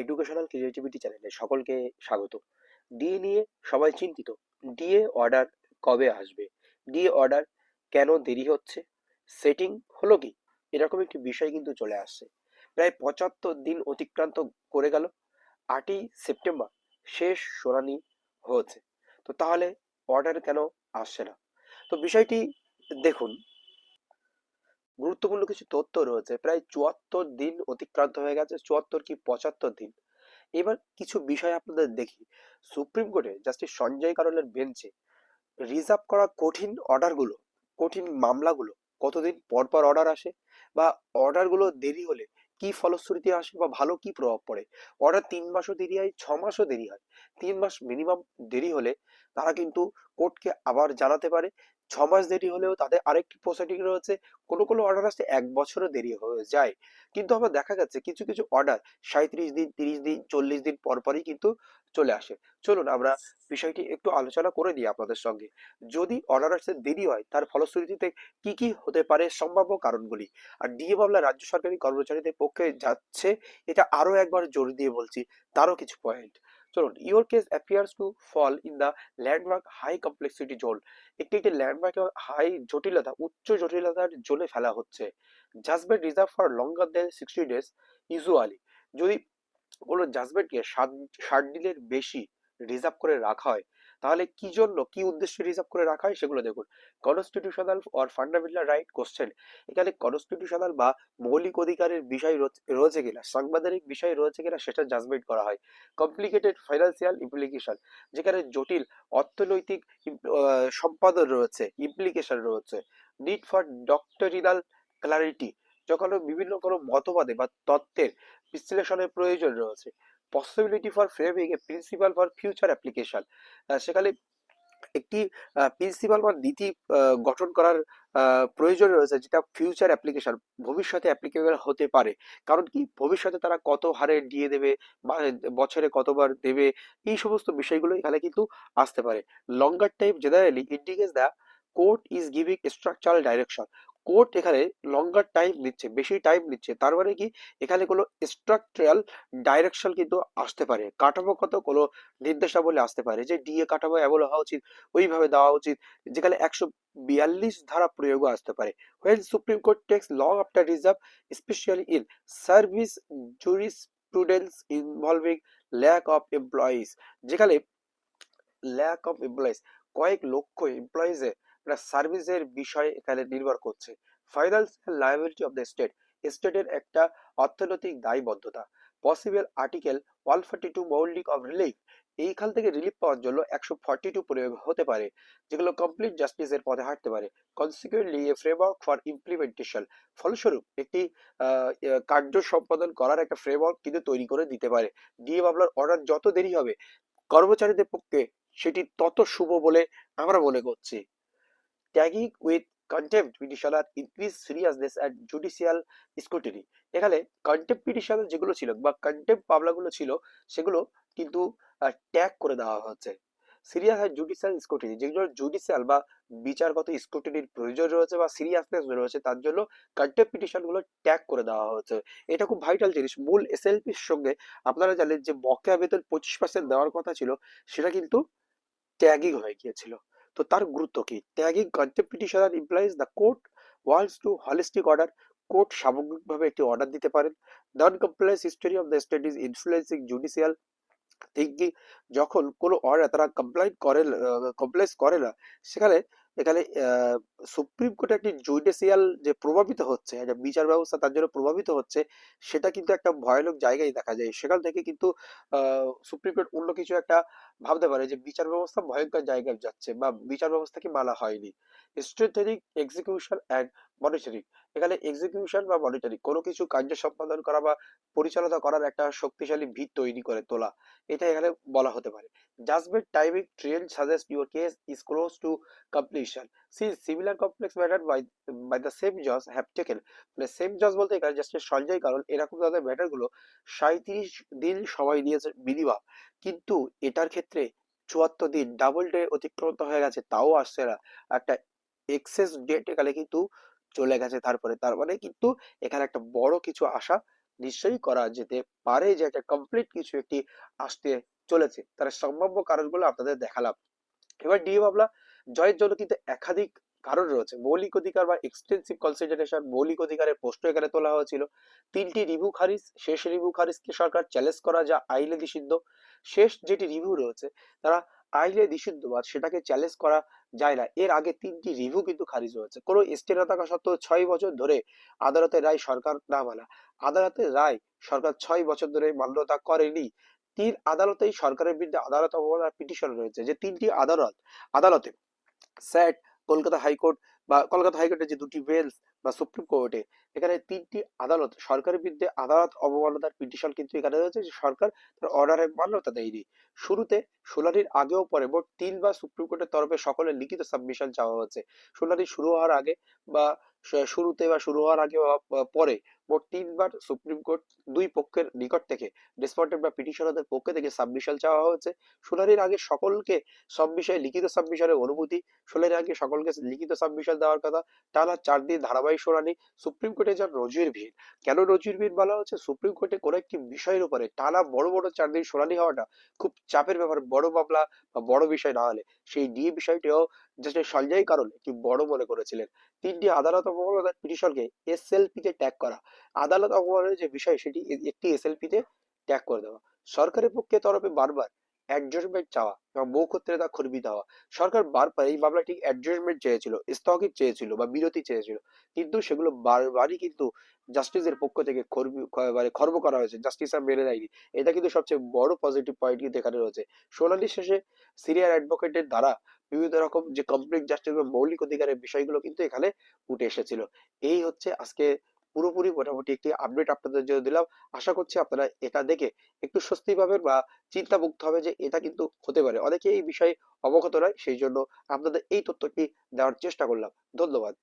Educational creativity চ্যানেলে সকলকে স্বাগত। ডিএ নিয়ে সবাই চিন্তিত। ডিএ অর্ডার কবে আসবে? ডিএ অর্ডার কেন দেরি হচ্ছে? সেটিং হলো কি? এরকম একটি বিষয় কিন্তু চলে আসছে। প্রায় ৭৫ দিন অতিক্রান্ত করে গেল। ৮ই সেপ্টেম্বর শেষ শুনানি হয়েছে। তো তাহলে অর্ডার কেন আসছে না? তো বিষয়টি দেখুন, গুরুত্বপূর্ণ কিছু তথ্য রয়েছে। প্রায় ৭৪ দিন অতিক্রান্ত হয়ে গেছে, ৭৪ কি ৭৫ দিন। এবার কিছু বিষয় আপনাদের দেখি। সুপ্রিম কোর্টে জাস্টিস সঞ্জয় কারোলের বেঞ্চে রিজার্ভ করা কঠিন অর্ডারগুলো, কঠিন মামলাগুলো কতদিন পর পর অর্ডার আসে, বা অর্ডারগুলো দেরি হলে কি ফলশ্রুতি আসে বা ভালো কি প্রভাব পড়ে। অর্ডার ৩ মাসও দেরি হয়, ৬ মাসও দেরি হয়। ৩ মাস মিনিমাম দেরি হলে তারা কিন্তু কোর্টকে আবার জানাতে পারে। ৬ মাস দেরি হলেও তাদের আরেকটি প্রসিডিং রয়েছে। কোনো কোনো অর্ডার আসতে ১ বছরও দেরি হয়ে যায়। কিন্তু আমার দেখা গেছে কিছু কিছু অর্ডার ৩৭ দিন, ৩০ দিন, ৪০ দিন পর পরই কিন্তু চলে আসে। চলুন আমরা বিষয়টি একটু আলোচনা করে দিই আপনাদের সঙ্গে। যদি অর্ডার আসতে দেরি হয় তার ফলশ্রুতিতে কি কি হতে পারে সম্ভাব্য কারণগুলি। আর ডিএ মামলা রাজ্য সরকারি কর্মচারীদের পক্ষে যাচ্ছে, এটা আরো একবার জোর দিয়ে বলছি, তারও কিছু পয়েন্ট। চলুন, your case appears to fall in the landmark high complexity zone. একটি একটি ল্যান্ডমার্ক হাই জটিলতা, উচ্চ জটিলতার জোনে ফেলা হচ্ছে। Judgement reserve for longer than 60 days usually. যদি কোনো জাজমেন্টকে 60 দিনের বেশি রিজার্ভ করে রাখা হয়, তাহলে কি জন্য, কি উদ্দেশ্যে রিজার্ভ করে রাখা হয় সেগুলো দেখুন। Constitutional or fundamental right question. এখানে কনস্টিটিউশনাল বা মৌলিক অধিকারের বিষয় রয়েছে কিনা, সাংবিধানিক বিষয় রয়েছে কিনা সেটা জাজমেন্ট করা হয়। কমপ্লিকেটেড ফাইন্যান্সিয়াল ইমপ্লিকেশন, যেখানে জটিল অর্থনৈতিক সম্পাদন রয়েছে, ইমপ্লিকেশন রয়েছে। নিড ফর ডক্টরিনাল ক্লারিটি, যখন বিভিন্ন কোনো মতবাদে বা তত্ত্বের বিশ্লেষণের প্রয়োজন রয়েছে। Possibility for framing A principal for future application, সেখানে একটি প্রিন্সিপাল বা নীতি গঠন করার প্রয়োজন রয়েছে, যেটা ফিউচার অ্যাপ্লিকেশন, ভবিষ্যতে অ্যাপ্লিকেবল হতে পারে। কারণ কি, ভবিষ্যতে তারা কত হারে দিয়ে দেবে বা বছরে কতবার দেবে, এই সমস্ত বিষয়গুলো এখানে কিন্তু আসতে পারে। লঙ্গার time generally indicates the court is giving structural direction. Court এখানে লঙ্গার টাইম নিচ্ছে, বেশি টাইম নিচ্ছে, তার মানে কি, এখানে কোনো স্ট্রাকচারাল ডাইরেকশন কিন্তু আসতে পারে, কাঠামোগত কোনো নির্দেশাবলী আসতে পারে, যে ডিএ কাঠামো এমন হওয়া উচিত, ওইভাবে দেওয়া উচিত। যেখানে ১৪২ ধারা প্রয়োগও আসতে পারে। when supreme court takes long after reserve, especially in service jurisprudence involving lack of employees, যেখানে ল্যাক অফ এমপ্লয়িজ, কয়েক লক্ষ এমপ্লয়িজ এর একটা সার্ভিসের বিষয় এখানে নির্ভর করছে। Financial liability of the state, স্টেটের একটা অর্থনৈতিক দায়বদ্ধতা। পসিবল আর্টিকেল 142 মৌলিক অফ রিলিফ, এইখান থেকে রিলিফ পাওয়ার জন্য ১৪২ প্রয়োগ হতে পারে, যেগুলো কমপ্লিট জাস্টিসের পথে হাঁটতে পারে। Consequently A framework for implementation, ফলস্বরূপ একটি কার্য সম্পাদন করার একটা ফ্রেমওয়ার্ক কিন্তু তৈরি করে দিতে পারে। ডিএ মামলার অর্ডার যত দেরি হবে কর্মচারীদের পক্ষে সেটি তত শুভ বলে আমরা মনে করছি। ট্যাগিং উইথ কন্টেম্পট পিটিশন আর increase seriousness and judicial scrutiny. এখানে কন্টেম্পট পিটিশন যেগুলো ছিল বা কন্টেম্পট মামলাগুলো ছিল, সেগুলো কিন্তু ট্যাগ করে দেওয়া হচ্ছে। সিরিয়াস আর জুডিশিয়াল স্ক্রুটিনি, যেগুলো জুডিশিয়াল বা বিচারগত স্ক্রুটিনির প্রয়োজন রয়েছে বা সিরিয়াসনেস রয়েছে, তার জন্য কন্টেম্পট পিটিশন গুলো ট্যাগ করে দেওয়া হচ্ছে। এটা খুব ভাইটাল জিনিস। মূল এসএলপির সঙ্গে আপনারা জানেন যে বকেয়া বেতন 25% দেওয়ার কথা ছিল, সেটা কিন্তু ট্যাগিং হয়ে গিয়েছিল। তো তার গুরুত্ব কি? Tagging contempt petitioner implies the court wants to holistic order. Court সামগ্রিকভাবে একটি অর্ডার দিতে পারেন। নন compliance history of the state is influencing judicial thinking. যখন কোনো অর্ডার তারা কমপ্লাইন্স করে না, সেখানে এখানে সুপ্রিম কোর্টে একটি জুডিশিয়াল যে প্রভাবিত হচ্ছে, একটা বিচার ব্যবস্থা তার জন্য প্রভাবিত হচ্ছে, সেটা কিন্তু একটা ভয়ানক জায়গায় দেখা যায়। সেখান থেকে কিন্তু সুপ্রিম কোর্ট অন্য কিছু একটা ভাবতে পারে, যে বিচার ব্যবস্থা ভয়ঙ্কর জায়গায় যাচ্ছে বা বিচার ব্যবস্থাকে মানা হয়নি। স্ট্রেটেজিক এক্সিকিউশন অ্যান্ড মনিটরিং, এখানে এক্সিকিউশন বা মনিটরিং, কোনো কিছু কার্য সম্পাদন করা বা পরিচালনা করার একটা শক্তিশালী ভিত তৈরি করে তোলা, এটা এখানে বলা হতে পারে। Judgement timing trend suggest your case is close to completion, see similar complex matter by the same জজ হ্যাভ টেকেন। মানে সেম জজ বলতে এখানে জাস্টিস সঞ্জয় কারণ এরকম তাদের ম্যাটার গুলো 37 দিন সময় দিয়েছে মিনিমাম, কিন্তু এটার ক্ষেত্রে ৭৪ দিন, ডাবল ডে অতিক্রান্ত হয়ে গেছে, তাও আসছে না। একটা এক্সেস ডেট এখানে কিন্তু চলে গেছে। তারপরে তার মানে কিন্তু এখানে একটা বড় কিছু আশা নিশ্চয়ই করা যেতে পারে, যে একটা কমপ্লিট কিছু একটি আসতে চলেছে। তার সম্ভাব্য কারণগুলো আপনাদের দেখালাম। এবার ডিএ মামলা জয়ের জন্য কিন্তু একাধিক কারণ রয়েছে। মৌলিক অধিকার বা এক্সটেন্সিভ কনসিডারেশন, মৌলিক অধিকারের প্রশ্ন এখানে তোলা হয়েছিল। 3টি রিভিউ খারিজ, শেষ রিভিউ খারিজকে সরকার চ্যালেঞ্জ করা যা আইনে নিষিদ্ধ। শেষ যেটি রিভিউ রয়েছে তারা আইনে নিষিদ্ধ বা সেটাকে চ্যালেঞ্জ করা যায় না। এর আগে 3টি রিভিউ কিন্তু খারিজ হয়েছে। কোনো স্টে না থাকা সত্ত্বেও 6 বছর ধরে আদালতের রায় সরকার না মানা। আদালতের রায় সরকার 6 বছর ধরে মান্যতা করেনি। 3 আদালতেই সরকারের বিরুদ্ধে আদালত অবমাননার পিটিশন রয়েছে, যে 3টি আদালতে স্যাট, কলকাতা হাইকোর্ট বা কলকাতা হাইকোর্টের যে 2টি বেঞ্চ বা সুপ্রিম কোর্টে, এখানে 3টি আদালত সরকারের বিরুদ্ধে আদালত অবমাননার পিটিশন কিন্তু এখানে রয়েছে, যে সরকার তার অর্ডারে মান্যতা দেয়নি। শুরুতে শুনানির আগেও পরে মোট 3বার সুপ্রিম কোর্টের তরফে সকলের লিখিত সাবমিশন চাওয়া হয়েছে। শুনানি শুরু হওয়ার আগে বা শুরুতে বা শুরু হওয়ার আগে বা পরে মোট 3বার সুপ্রিম কোর্ট দুই পক্ষের নিকট থেকে রেসপন্ডেন্ট বা পিটিশনারদের পক্ষ থেকে সাবমিশন চাওয়া হয়েছে। শুনানির আগে সকলকে সব বিষয়ে লিখিত সাবমিশনের অনুমতি, শুনানির আগে সকলকে লিখিত সাবমিশন দেওয়ার কথা। টানা 4 দিন ধারাবাহিক শুনানি। সুপ্রিম কোর্টে যার নজির ভিড়। কেন নজির ভিড় বলা হচ্ছে? সুপ্রিম কোর্টে কোনো একটি বিষয়ের উপরে টানা বড় বড় 4 দিন শুনানি হওয়াটা খুব চাপের ব্যাপার, বড় মামলা বা বড় বিষয় না হলে। সেই ডিএ বিষয়টিও জাস্ট সঞ্জয় কারণ একটি বড় মনে করেছিলেন। 3টি আদালত অবমাননার পিটিশনকে এসএলপি তে ট্যাগ করা। আদালত অবমাননার যে বিষয় সেটি একটি এসএলপি তে ট্যাগ করে দেওয়া। সরকারের পক্ষে তরফে বারবার অ্যাডজাস্টমেন্ট চাওয়া এবং মৌখত্রে তা খর্বি দেওয়া। সরকার বারবার এই মামলাটি অ্যাডজাস্টমেন্ট চেয়েছিল, স্থগিত চেয়েছিল বা বিরতি চেয়েছিল, কিন্তু সেগুলো বারবারই কিন্তু জাস্টিসের পক্ষ থেকে মানে খর্ব করা হয়েছে, জাস্টিস আর মেনে নেয়নি। এটা কিন্তু সবচেয়ে বড় পজিটিভ পয়েন্ট কিন্তু এখানে রয়েছে। শুনানি শেষে সিনিয়র অ্যাডভোকেটের দ্বারা বিভিন্ন রকম যে কমপ্লিট জাস্টিস বা মৌলিক অধিকারের বিষয়গুলো কিন্তু এখানে উঠে এসেছিল। এই হচ্ছে আজকে পুরোপুরি মোটামুটি একটি আপডেট আপনাদের জন্য দিলাম। আশা করছি আপনারা এটা দেখে একটু স্বস্তি পাবেন বা চিন্তামুক্ত হবে, যে এটা কিন্তু হতে পারে। অনেকে এই বিষয়ে অবগত নয়, সেই জন্য আপনাদের এই তথ্যটি দেওয়ার চেষ্টা করলাম। ধন্যবাদ।